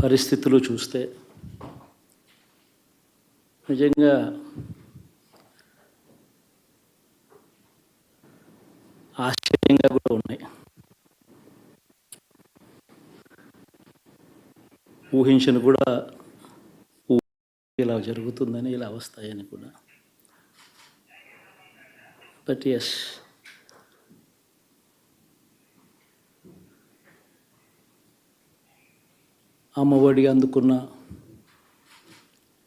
పరిస్థితులు చూస్తే నిజంగా ఆశ్చర్యంగా కూడా ఉన్నాయి. ఊహించను కూడా ఇలా జరుగుతుందని, ఇలా వస్తాయని కూడా. బట్ ఎస్, అమ్మఒడి అందుకున్న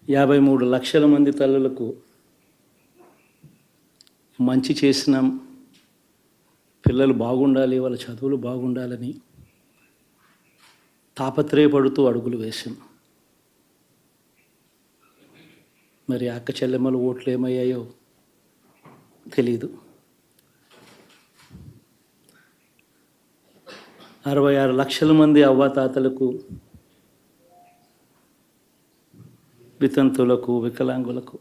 53 లక్షల మంది తల్లులకు మంచి చేసిన, పిల్లలు బాగుండాలి, వాళ్ళ చదువులు బాగుండాలని తాపత్రయపడుతూ అడుగులు వేశాం. మరి అక్క చెల్లెమ్మల ఓట్లు ఏమయ్యాయో తెలీదు. 66 లక్షల మంది అవ్వాతాతలకు, వితంతులకు, వికలాంగులకు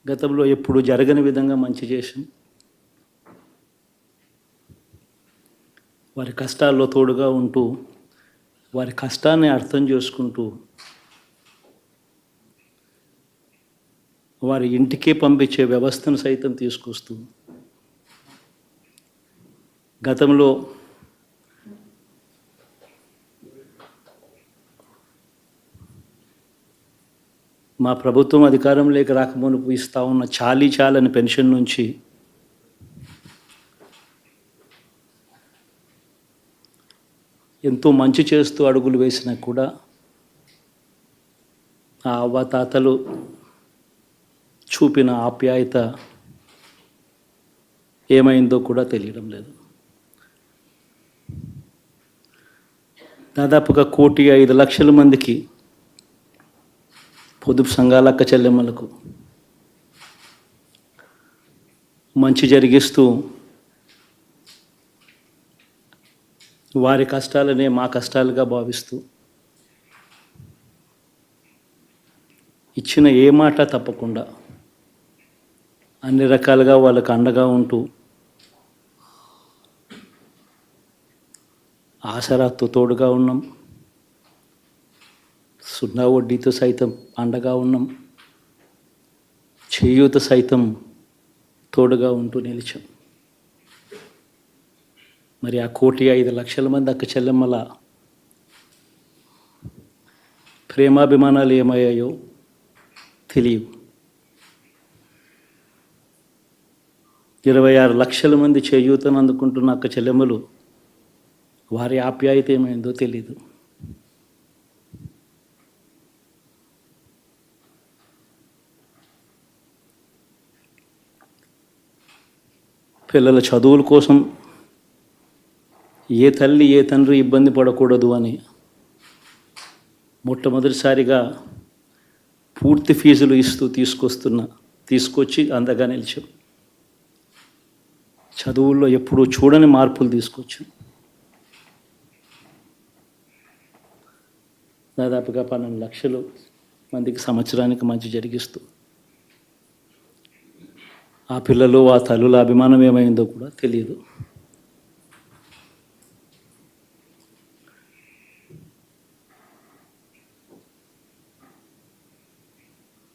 గతంలో ఎప్పుడు జరగని విధంగా మంచి చేశాం. వారి కష్టాల్లో తోడుగా ఉంటూ, వారి కష్టాన్ని అర్థం చేసుకుంటూ, వారి ఇంటికే పంపించే వ్యవస్థను సైతం తీసుకొస్తూ, గతంలో మా ప్రభుత్వం అధికారంలోకి రాకమునుపు ఇస్తూ ఉన్న చాలని పెన్షన్ నుంచి ఎంతో మంచి చేస్తూ అడుగులు వేసినా కూడా ఆ అవ్వాతాతలు చూపిన ఆప్యాయత ఏమైందో కూడా తెలియడం లేదు. దాదాపుగా 1,05,00,000 మందికి, పొదుపు సంఘాల అక్క చెల్లెమ్మలకు మంచి జరిగిస్తూ, వారి కష్టాలనే మా కష్టాలుగా భావిస్తూ, ఇచ్చిన ఏ మాట తప్పకుండా అన్ని రకాలుగా వాళ్ళకు అండగా ఉంటూ, ఆసరాతో తోడుగా ఉన్నాం, సున్నా వడ్డీతో సైతం అండగా ఉన్నాం, చేయూత సైతం తోడుగా ఉంటూ నిలిచాం. మరి ఆ 1,05,00,000 మంది అక్క చెల్లెమ్మల ప్రేమాభిమానాలు ఏమయ్యాయో తెలియవు. 26 లక్షల మంది చేయూతను అందుకుంటున్న అక్క చెల్లెమ్మలు, వారి ఆప్యాయత ఏమైందో తెలీదు. పిల్లల చదువుల కోసం ఏ తల్లి ఏ తండ్రి ఇబ్బంది పడకూడదు అని మొట్టమొదటిసారిగా పూర్తి ఫీజులు ఇస్తూ తీసుకొచ్చి అందగా నిలిచాం. చదువుల్లో ఎప్పుడూ చూడని మార్పులు తీసుకొచ్చాం. దాదాపుగా 12 లక్షల మందికి సంవత్సరానికి మంచి జరిగిస్తూ, ఆ పిల్లలు, ఆ తల్లుల అభిమానం ఏమైందో కూడా తెలియదు.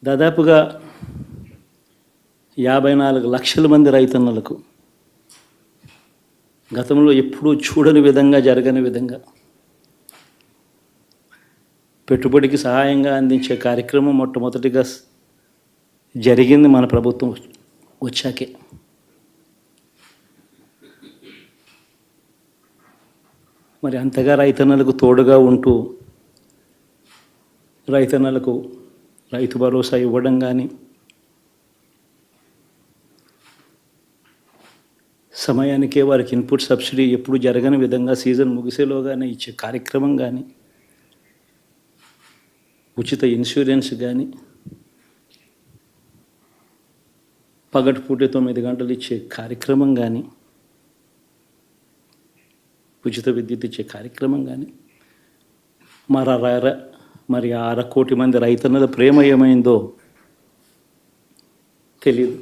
దాదాపుగా 54 లక్షల మంది రైతన్నలకు గతంలో ఎప్పుడూ చూడని విధంగా, జరగని విధంగా పెట్టుబడికి సహాయంగా అందించే కార్యక్రమం మొట్టమొదటిగా జరిగింది మన ప్రభుత్వం వచ్చాకే. మరి అంతగా రైతన్నలకు తోడుగా ఉంటూ, రైతన్నలకు రైతు భరోసా ఇవ్వడం కానీ, సమయానికే వారికి ఇన్పుట్ సబ్సిడీ ఎప్పుడు జరగని విధంగా సీజన్ ముగిసేలోగానే ఇచ్చే కార్యక్రమం కానీ, ఉచిత ఇన్సూరెన్స్ కానీ, పగటిపూట 9 గంటలు ఇచ్చే కార్యక్రమం కానీ, ఉచిత విద్యుత్ ఇచ్చే కార్యక్రమం కానీ, మరి 1/2 కోటి మంది రైతన్నల ప్రేమ ఏమైందో తెలియదు.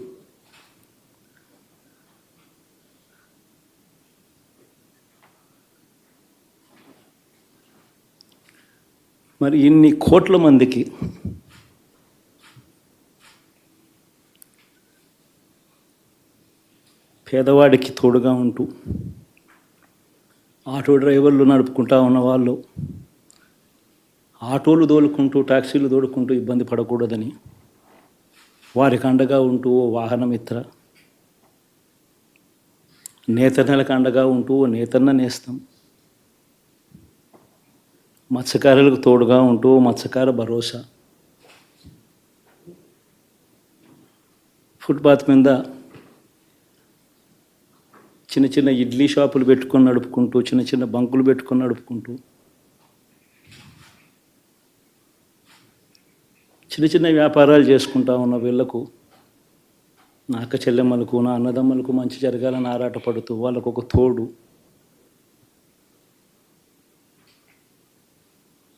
మరి ఇన్ని కోట్ల మందికి పేదవాడికి తోడుగా ఉంటూ ఆటో డ్రైవర్లు నడుపుకుంటా ఉన్న వాళ్ళు ఆటోలు తోలుకుంటూ టాక్సీలు తోలుకుంటూ ఇబ్బంది పడకూడదని వారికి అండగా ఉంటూ ఓ వాహనమిత్ర, నేతన్నలకు అండగా ఉంటూ ఓ నేతన్న నేస్తం, మత్స్యకారులకు తోడుగా ఉంటూ మత్స్యకార భరోసా, ఫుట్పాత్ మీద చిన్న చిన్న ఇడ్లీ షాపులు పెట్టుకొని నడుపుకుంటూ, చిన్న చిన్న బంకులు పెట్టుకొని నడుపుకుంటూ, చిన్న చిన్న వ్యాపారాలు చేసుకుంటా ఉన్న వీళ్లకు, నా అక్క చెల్లెమ్మలకు, నా అన్నదమ్మలకు మంచి జరగాలని ఆరాటపడుతూ వాళ్ళకు ఒక తోడు,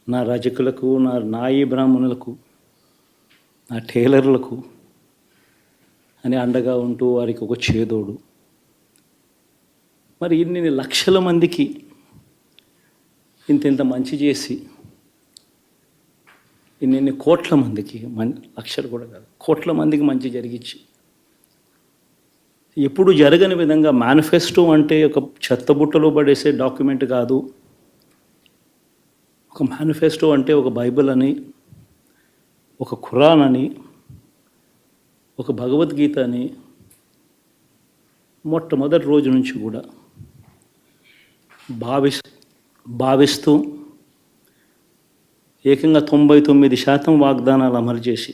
నా రజకులకు, నా నాయి బ్రాహ్మణులకు, నా టైలర్లకు అని అండగా ఉంటూ వారికి ఒక చేదోడు. మరి ఇన్ని లక్షల మందికి ఇంత మంచి చేసి, ఇన్ని కోట్ల మందికి, లక్షలు కూడా కాదు, కోట్ల మందికి మంచి జరిగించి, ఎప్పుడు జరగని విధంగా మేనిఫెస్టో అంటే ఒక చెత్తబుట్టలో పడేసే డాక్యుమెంట్ కాదు. ఒక మేనిఫెస్టో అంటే ఒక బైబిల్ అని, ఒక ఖురాన్ అని, ఒక భగవద్గీత అని మొట్టమొదటి రోజు నుంచి కూడా భావిస్తూ ఏకంగా 99% వాగ్దానాలు అమలు చేసి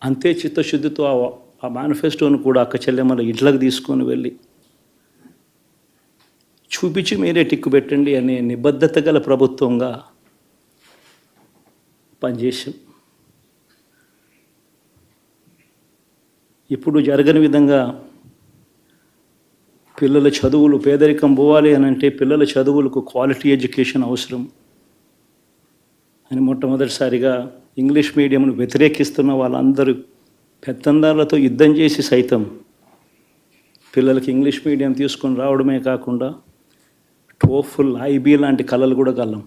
అంతే చిత్తశుద్ధితో ఆ మేనిఫెస్టోను కూడా అక్క చెల్లెమ్మల ఇళ్ళకి తీసుకొని వెళ్ళి చూపించి మీరే టిక్కు పెట్టండి అనే నిబద్ధత గల ప్రభుత్వంగా పనిచేసాం. ఇప్పుడు జరగని విధంగా పిల్లల చదువులు, పేదరికం పోవాలి అని అంటే పిల్లల చదువులకు క్వాలిటీ ఎడ్యుకేషన్ అవసరం అని మొట్టమొదటిసారిగా ఇంగ్లీష్ మీడియంను వ్యతిరేకిస్తున్న వాళ్ళందరూ పెత్తందారులతో యుద్ధం చేసి సైతం పిల్లలకి ఇంగ్లీష్ మీడియం తీసుకొని రావడమే కాకుండా టోఫుల్, ఐబీ లాంటి కళలు కూడా కలం.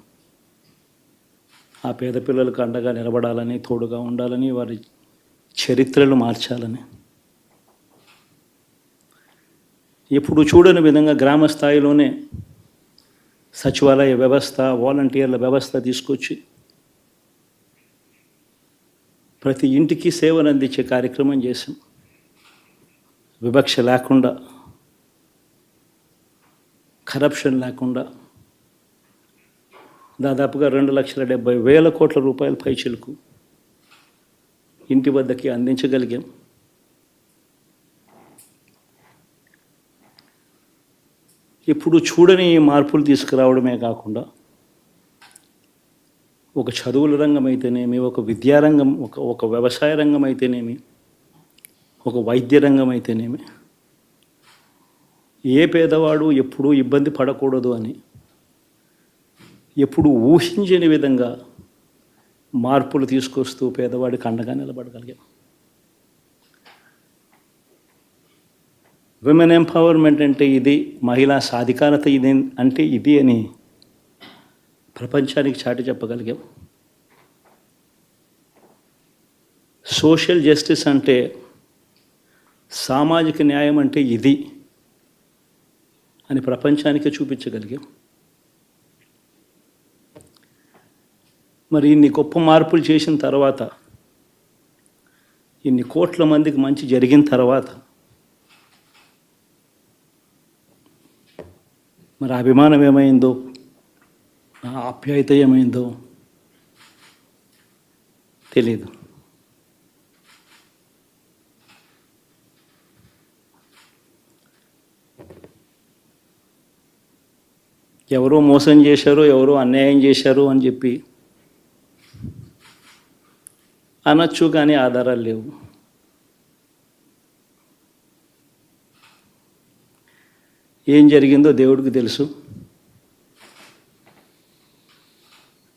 ఆ పేద పిల్లలకు అండగా నిలబడాలని, తోడుగా ఉండాలని, వారి చరిత్రలు మార్చాలని, ఎప్పుడు చూడని విధంగా గ్రామ స్థాయిలోనే సచివాలయ వ్యవస్థ, వాలంటీర్ల వ్యవస్థ తీసుకొచ్చి ప్రతి ఇంటికి సేవలు అందించే కార్యక్రమం చేశాం. వివక్ష లేకుండా, కరప్షన్ లేకుండా దాదాపుగా 2,70,000 కోట్ల రూపాయల పైచిలకు ఇంటి వద్దకి అందించగలిగాం. ఇప్పుడు చూడని మార్పులు తీసుకురావడమే కాకుండా ఒక చదువుల రంగం అయితేనేమి, ఒక విద్యారంగం, ఒక వ్యవసాయ రంగం అయితేనేమి, ఒక వైద్య రంగం అయితేనేమి, ఏ పేదవాడు ఎప్పుడూ ఇబ్బంది పడకూడదు అని ఎప్పుడు ఊహించని విధంగా మార్పులు తీసుకొస్తూ పేదవాడికి అండగా నిలబడగలిగాం. విమెన్ ఎంపవర్మెంట్ అంటే ఇది, మహిళా సాధికారత ఇది అంటే ఇది అని ప్రపంచానికి చాటి చెప్పగలిగాం. సోషల్ జస్టిస్ అంటే, సామాజిక న్యాయం అంటే ఇది అని ప్రపంచానికి చూపించగలిగాం. మరి ఇన్ని గొప్ప మార్పులు చేసిన తర్వాత, ఇన్ని కోట్ల మందికి మంచి జరిగిన తర్వాత మరి అభిమానం ఏమైందో, ఆ ఆప్యాయత ఏమైందో తెలీదు. ఎవరో మోసం చేశారో, ఎవరో అన్యాయం చేశారు అని చెప్పి అనొచ్చు, కానీ ఆధారాలు లేవు. ఏం జరిగిందో దేవుడికి తెలుసు.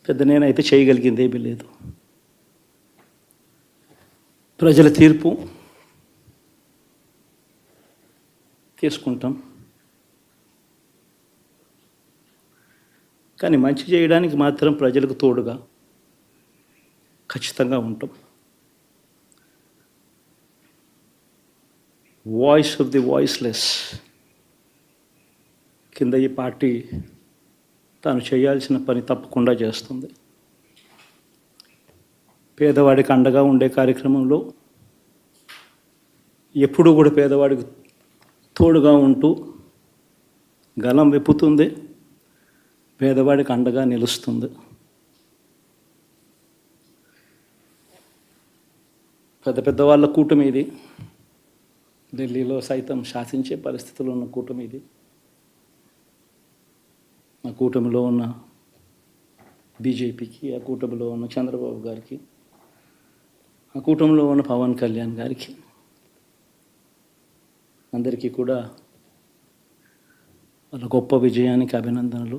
పెద్ద నేనైతే చేయగలిగింది ఏమీ లేదు. ప్రజల తీర్పు తీసుకుంటాం. కానీ మంచి చేయడానికి మాత్రం ప్రజలకు తోడుగా ఖచ్చితంగా ఉంటాం. వాయిస్ ఆఫ్ ది వాయిస్లెస్ కింద ఈ పార్టీ తాను చేయాల్సిన పని తప్పకుండా చేస్తుంది. పేదవాడికి అండగా ఉండే కార్యక్రమంలో ఎప్పుడూ కూడా పేదవాడికి తోడుగా ఉంటూ గలం విప్పుతుంది, పేదవాడికి అండగా నిలుస్తుంది. పెద్ద పెద్ద వాళ్ళ కూటమి ఇది, ఢిల్లీలో సైతం శాసించే పరిస్థితులు ఉన్న కూటమి ఇది. ఆ కూటమిలో ఉన్న బీజేపీకి, ఆ కూటమిలో ఉన్న చంద్రబాబు గారికి, ఆ కూటమిలో ఉన్న పవన్ కళ్యాణ్ గారికి అందరికీ కూడా వాళ్ళ గొప్ప విజయానికి అభినందనలు.